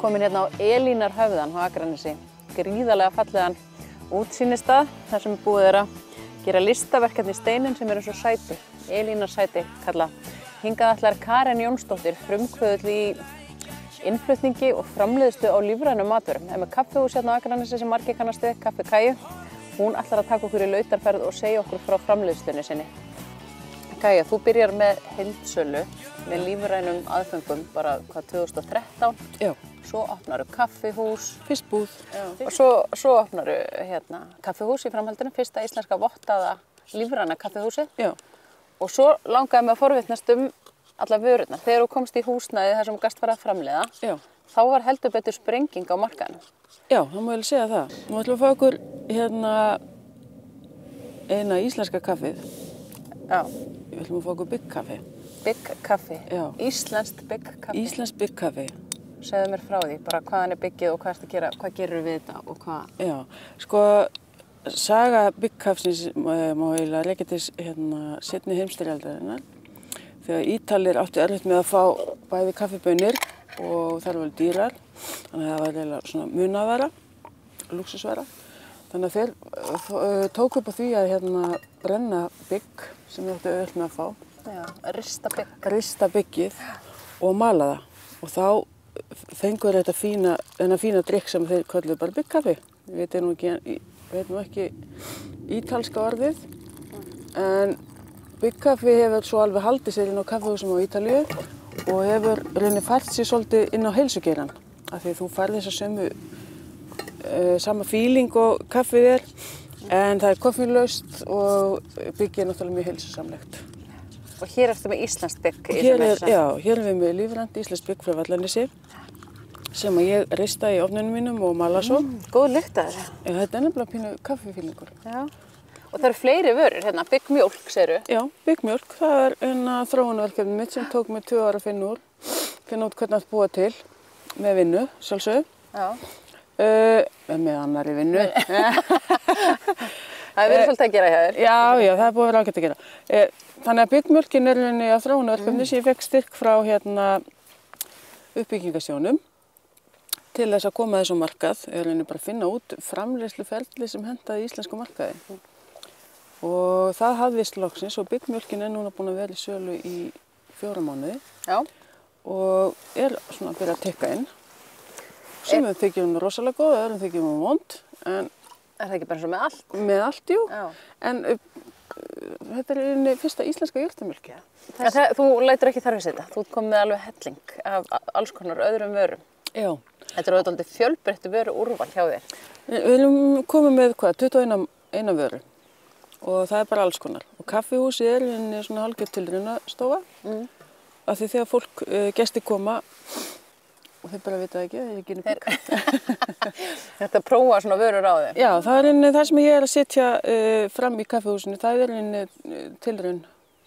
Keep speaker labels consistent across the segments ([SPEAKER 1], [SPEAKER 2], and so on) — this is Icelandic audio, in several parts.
[SPEAKER 1] komin hérna á Elínarhöfðann á Akranesi, gríðarlega fallegan útsýnistað þar sem búið er að gera listaverkefni í steininn sem eru svo sæti, Elínarsæti kalla. Hingað ætlar Karen Jónsdóttir, frumkvöðull í innflutningi og framleiðslu á lífrænum matvörum. Með kaffihús hérna á Akranesi sem margir kannast við, Kaffi Kæju. Hún ætlar að taka okkur í lautarferð og segja okkur frá framleiðslunni sinni. Kæja, þú byrjar með heildsölu með lífrænum aðföngum bara 2013.
[SPEAKER 2] Já.
[SPEAKER 1] Svo opnaru kaffihús.
[SPEAKER 2] Fyrst búð.
[SPEAKER 1] Og svo opnaru kaffihús í framhaldinu, fyrsta íslenska vottaða lífræna kaffihúsið.
[SPEAKER 2] Já.
[SPEAKER 1] Og svo langaði mig að forvitnast alla vörurnar. Þegar þú komst í húsnæði þar sem þú gast farið að framleiða,
[SPEAKER 2] Já.
[SPEAKER 1] Þá var heldur betur sprenging á markaðnum.
[SPEAKER 2] Já, það má vel segja það. Nú ætlum við að fá okkur eina íslenska kaffið.
[SPEAKER 1] Já.
[SPEAKER 2] Við ætlum að fá okkur Big kaffi.
[SPEAKER 1] Big kaffi.
[SPEAKER 2] Já.
[SPEAKER 1] Íslenskt Big kaffi.
[SPEAKER 2] Íslenskt Big kaffi.
[SPEAKER 1] Segðu mér frá því, bara hvaðan er byggið og hvað ertu að gera, hvað gerirðu við þetta og hvað?
[SPEAKER 2] Já, sko, saga Big kaffsins má eiginlega rekja til seinni heimsstyrjaldarinnar. Þegar Ítalir áttu erfitt með að fá bæði kaffibaunir og þær voru dýrar, þannig að það var eiginlega svona munavara, lúxusvara. Þannig að þeir tóku upp á því að brenna bygg sem við áttu auðvelt með að fá.
[SPEAKER 1] Já, rista bygg.
[SPEAKER 2] Rista byggið og mala það. Og þá fengur þetta fína drykk sem þeir kölluðu bara byggkaffi. Ég veit nú ekki ítalska orðið, en byggkaffi hefur svo alveg haldið sér inn á kaffihúsum á Ítalíu og hefur rauninni fært sér svolítið inn á heilsugeirann. Af því þú færð þessa sama feeling og kaffið er, en það er koffínlaust og byggið er náttúrulega mjög heilsusamlegt.
[SPEAKER 1] Og hér ertu með íslenskt bygg í
[SPEAKER 2] hér erum við með lífrænt íslenskt bygg frá Vallanesi sem ég rista í ofninum mínum og mala svo.
[SPEAKER 1] Góð lykt af þessu.
[SPEAKER 2] Já, þetta er nefnilega pínu kaffifílingur.
[SPEAKER 1] Já. Og það eru fleiri vörur, Bygg mjólk, segirðu?
[SPEAKER 2] Já, Bygg mjólk. Það er þróunarverkefni mitt sem tók mig 2 ár að finna út hvernig að búa til með vinnu, sjálfsögðu.
[SPEAKER 1] Já.
[SPEAKER 2] Með annarri vinnu.
[SPEAKER 1] Það hefur verið svolítið að gera hjá þér.
[SPEAKER 2] Já, það er búið að vera ágætt að gera. Þannig að Bygg mjólkin er rauninni að þróunarverkefni sem ég fekk styrk frá uppbyggingarsjóðnum til þess að koma þessu á markað. Ég er rauninni bara að finna út framleiðsluferli sem hentaði íslensku markaði. Og það hafðist loksins og Bygg mjólkin er núna búin að vera í sölu í 4 mánuði.
[SPEAKER 1] Já. Og
[SPEAKER 2] er svona að byrja að tikka inn. Sumum þykir hún rosalega góð, öðrum þykir hún vond. En
[SPEAKER 1] er það ekki bara eins og með allt?
[SPEAKER 2] Með allt, jú.
[SPEAKER 1] Já.
[SPEAKER 2] En þetta er einu fyrsta íslenska jurtamjólk.
[SPEAKER 1] Þú lætur ekki þarfis þetta. Þú kom með alveg helling af alls konar öðrum vörum.
[SPEAKER 2] Já.
[SPEAKER 1] Þetta eru auðvitað fjölbreyttu vöru úrval hjá þér.
[SPEAKER 2] Við erum komið með 21 vöru og það er bara alls konar. Og kaffihúsið er inni svona hálfgerð tilraunastofa. Af því þegar fólk gestir koma og þeir bara vita ekki, þeir ekki inn í bygg.
[SPEAKER 1] Þetta prófa svona vörur á þeim?
[SPEAKER 2] Já, það er inni það sem ég er að setja fram í kaffihúsinu. Það er inni tilraun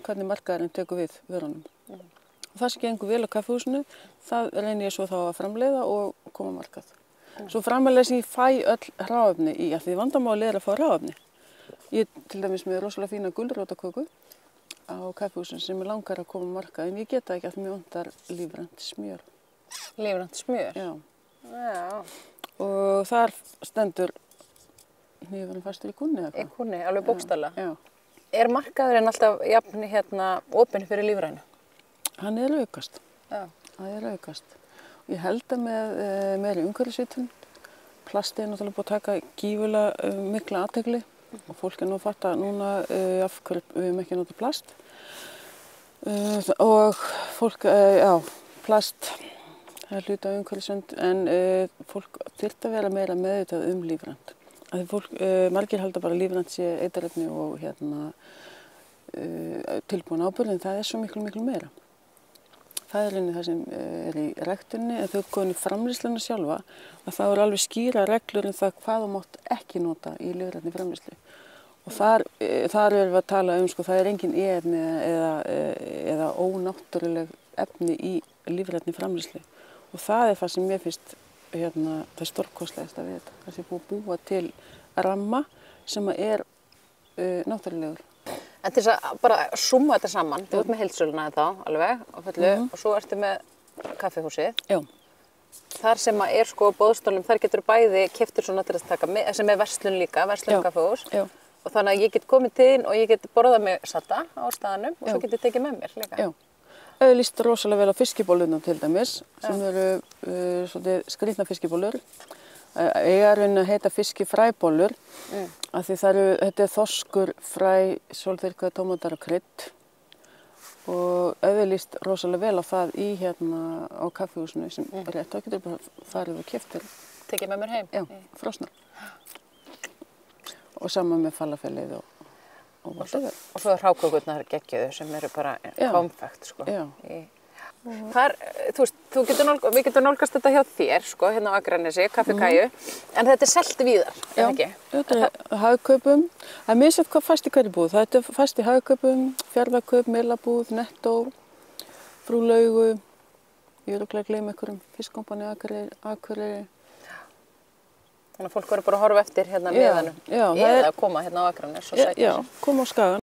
[SPEAKER 2] hvernig markaðurinn tekur við vörunum. Og það sem gengur vel á kaffihúsinu, það reynir ég svo þá að framleiða og koma á markað. Svo framleiðis ég fæ öll hráefni í, af því vandamáli er að fá hráefni. Ég er til dæmis með rosalega fína gulrótarköku á kaffihúsinu sem ég langar að koma á markað, en ég geta ekki að mér vantar lífrænt smjör.
[SPEAKER 1] Lífrænt smjör?
[SPEAKER 2] Já.
[SPEAKER 1] Já.
[SPEAKER 2] Og þar stendur hnífurinn fastur í kúnni eða hvað?
[SPEAKER 1] Í kúnni, alveg bókstaflega?
[SPEAKER 2] Já.
[SPEAKER 1] Er markaðurinn alltaf jafn opinn fyrir lífrænu?
[SPEAKER 2] Hann er að aukast.
[SPEAKER 1] Já.
[SPEAKER 2] Það er að aukast. Ég held að með meiri umhverfisvitund, plast er náttúrulega búið að taka gífurlega mikla athygli og fólk er nú að fatta núna af hverju við höfum ekki notað plast. Og fólk, plast, það er hluti af umhverfisvitund, en fólk þyrfti að vera meira meðvitað lífrænt. Margir halda bara lífrænt sé eiturefni og tilbúin áburð, en það er svo miklu meira. Það er einnig það sem er í ræktunni, en þau komin í framleiðsluna sjálfa, að það eru alveg skýra reglur um það hvað þú mátt ekki nota í lífrænni framleiðslu. Og þar erum við að tala sko, það er engin efni eða ónáttúruleg efni í lífrænni framleiðslu. Og það er það sem mér finnst það stórkostlegasta við þetta. Það sé búið að búa til ramma sem er náttúrulegur.
[SPEAKER 1] En til þess að bara summa þetta saman, þú ert með heildsöluna þetta alveg á fullu og svo ertu með kaffihúsið.
[SPEAKER 2] Já.
[SPEAKER 1] þar sem að sko boðstólum, þar getur bæði keyptir svona til að taka með, sem er verslun líka, verslun kaffihús.
[SPEAKER 2] Já.
[SPEAKER 1] Og þannig að ég get komið til þín og ég get borðað mig sata á staðanum og svo get ég tekið með mér líka.
[SPEAKER 2] Já. Það líst rosalega vel á fiskibóluna til dæmis, sem eru svolítið skrýtna fiskibólur. Ég er að heita fiskifræbólur, af því þetta er þorskur, fræ, sólþurrkaðir tómatar og krydd. Og auðvitað líst rosalega vel á það hérna á kaffihúsinu sem rétt, þá getur bara farið og keypt þér.
[SPEAKER 1] Tekið með mér heim?
[SPEAKER 2] Já, frosnar. Og saman með falafelið og whatever.
[SPEAKER 1] Og svo hrákökurnar geggjuðu sem eru bara konfekt, sko.
[SPEAKER 2] Já.
[SPEAKER 1] Þar, þú veist, við getum nálgast þetta hjá þér, sko, hérna á Akranesi, Kaffikæju, en þetta er selt víðar, en ekki?
[SPEAKER 2] Já, þetta er Hagkaupum. Það er misjafnt hvað fæst í hverju búð. Það er fæst í Hagkaupum, Fjarðarkaup, Melabúð, Nettó, Frú Laugu, ég er örugglega að gleyma einhverjum, Fiskkompani Akureyri.
[SPEAKER 1] Þannig að fólk verður bara að horfa eftir hérna miðanum, eða að koma hérna á Akranes og sækja.
[SPEAKER 2] Já, koma á Skagann.